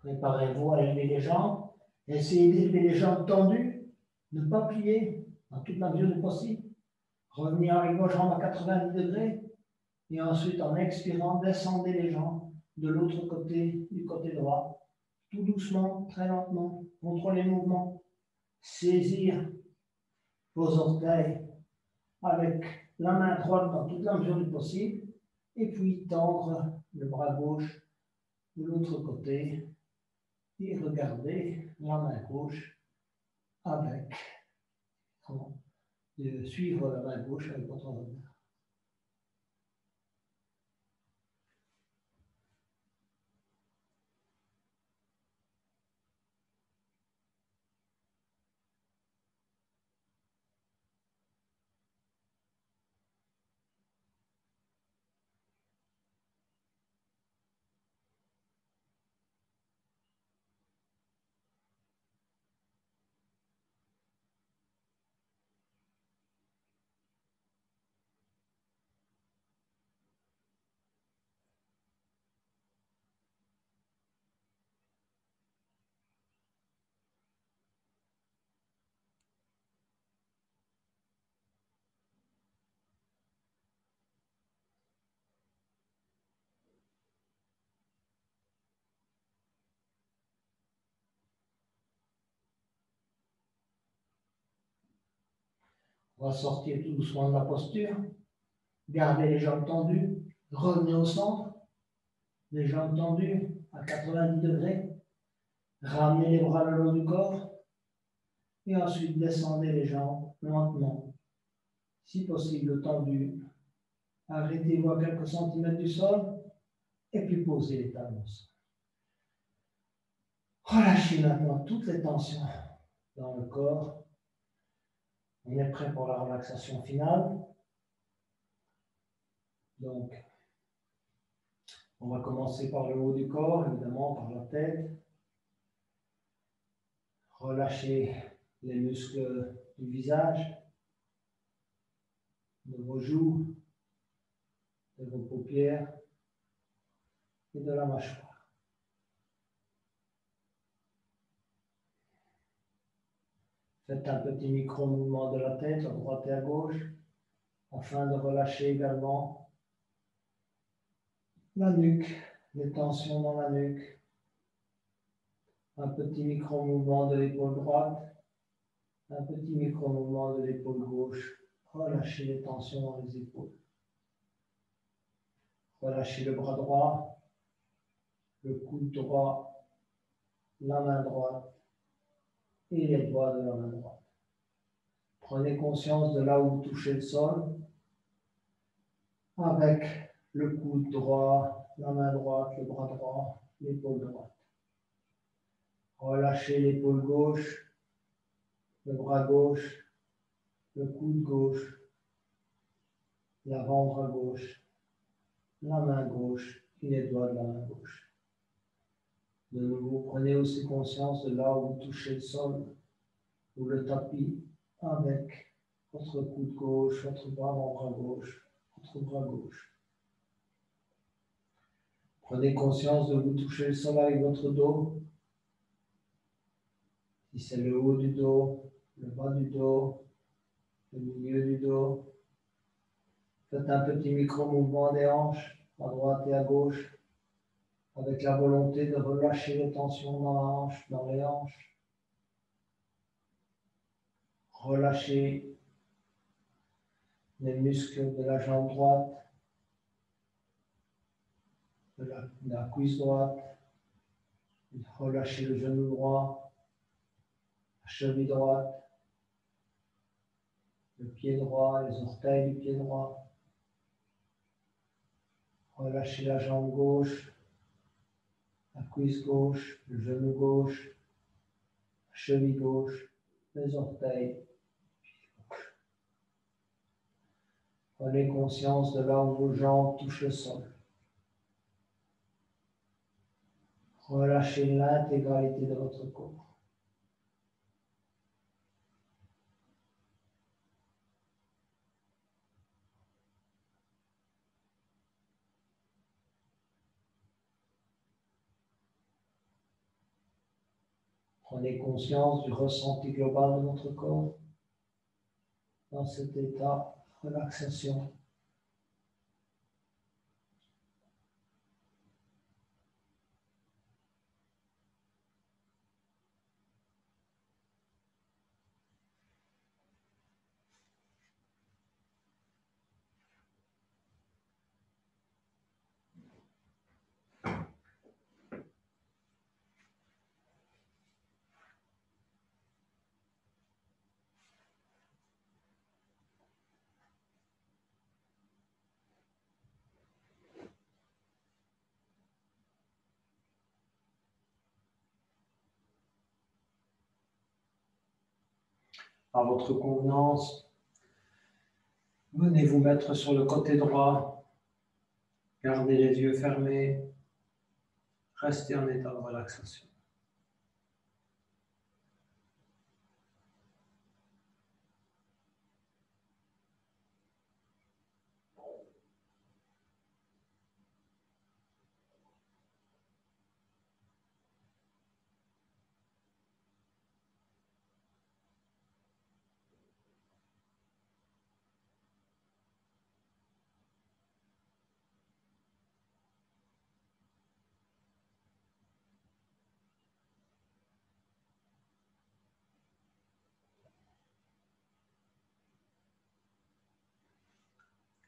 Préparez-vous à lever les jambes. Essayez d'élever les jambes tendues. Ne pas plier dans toute la mesure du possible. Revenir avec vos jambes à 90 degrés. Et ensuite, en expirant, descendez les jambes de l'autre côté, du côté droit. Tout doucement, très lentement. Contrôlez les mouvements. Saisir vos orteils avec la main droite dans toute la mesure du possible. Et puis tendre le bras gauche de l'autre côté. Et regardez la main gauche avec, de suivre la main gauche avec votre regard. Ressortir tout doucement de la posture. Gardez les jambes tendues. Revenez au centre. Les jambes tendues à 90 degrés. Ramenez les bras le long du corps. Et ensuite, descendez les jambes lentement. Si possible, tendues. Arrêtez-vous à quelques centimètres du sol. Et puis posez les talons au sol. Relâchez maintenant toutes les tensions dans le corps. On est prêt pour la relaxation finale. Donc, on va commencer par le haut du corps, évidemment, par la tête. Relâchez les muscles du visage, de vos joues, de vos paupières et de la mâchoire. Faites un petit micro-mouvement de la tête à droite et à gauche afin de relâcher également la nuque, les tensions dans la nuque. Un petit micro-mouvement de l'épaule droite, un petit micro-mouvement de l'épaule gauche. Relâchez les tensions dans les épaules. Relâchez le bras droit, le coude droit, la main droite et les doigts de la main droite. Prenez conscience de là où vous touchez le sol avec le coude droit, la main droite, le bras droit, l'épaule droite. Relâchez l'épaule gauche, le bras gauche, le coude gauche, l'avant-bras gauche, la main gauche et les doigts de la main gauche. De nouveau, prenez aussi conscience de là où vous touchez le sol ou le tapis avec votre coude gauche, votre avant-bras gauche, votre bras gauche. Prenez conscience de vous toucher le sol avec votre dos. Si c'est le haut du dos, le bas du dos, le milieu du dos. Faites un petit micro-mouvement des hanches à droite et à gauche avec la volonté de relâcher les tensions dans la hanche, dans les hanches. Relâchez les muscles de la jambe droite, de la cuisse droite. Relâchez le genou droit, la cheville droite, le pied droit, les orteils du pied droit. Relâchez la jambe gauche, la cuisse gauche, le genou gauche, la cheville gauche, les orteils. Prenez conscience de là où vos jambes touchent le sol. Relâchez l'intégralité de votre corps. Prenez conscience du ressenti global de votre corps dans cet état de relaxation. À votre convenance, venez vous mettre sur le côté droit, gardez les yeux fermés, restez en état de relaxation.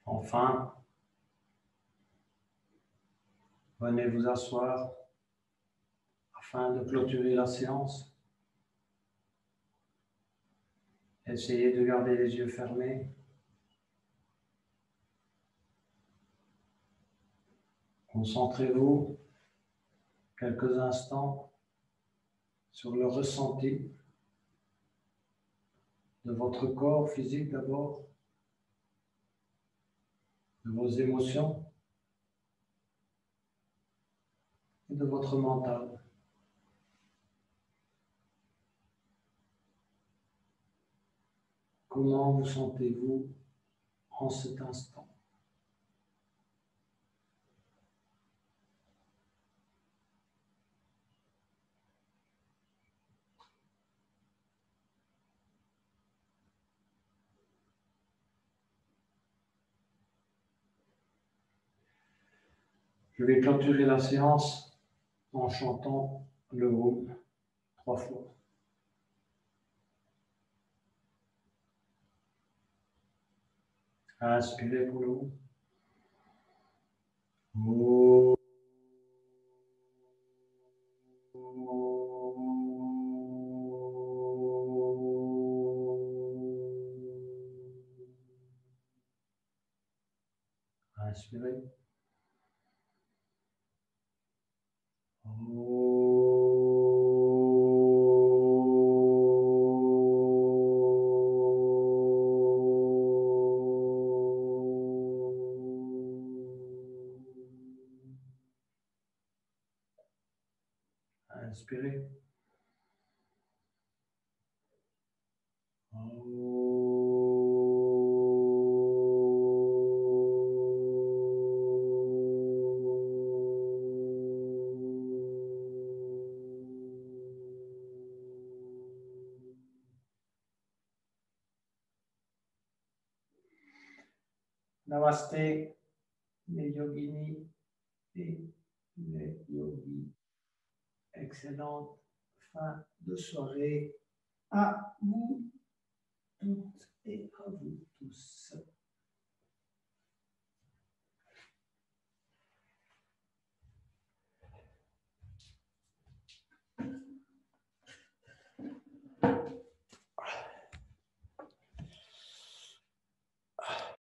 Enfin, venez vous asseoir afin de clôturer la séance. Essayez de garder les yeux fermés. Concentrez-vous quelques instants sur le ressenti de votre corps physique d'abord, de vos émotions et de votre mental. Comment vous sentez-vous en cet instant? Je vais clôturer la séance en chantant le Om 3 fois. Inspirez pour le Om. Om. Inspirez. Inspirez. Namasté, les yoginis et les yogis. Excellente fin de soirée à vous toutes et à vous tous.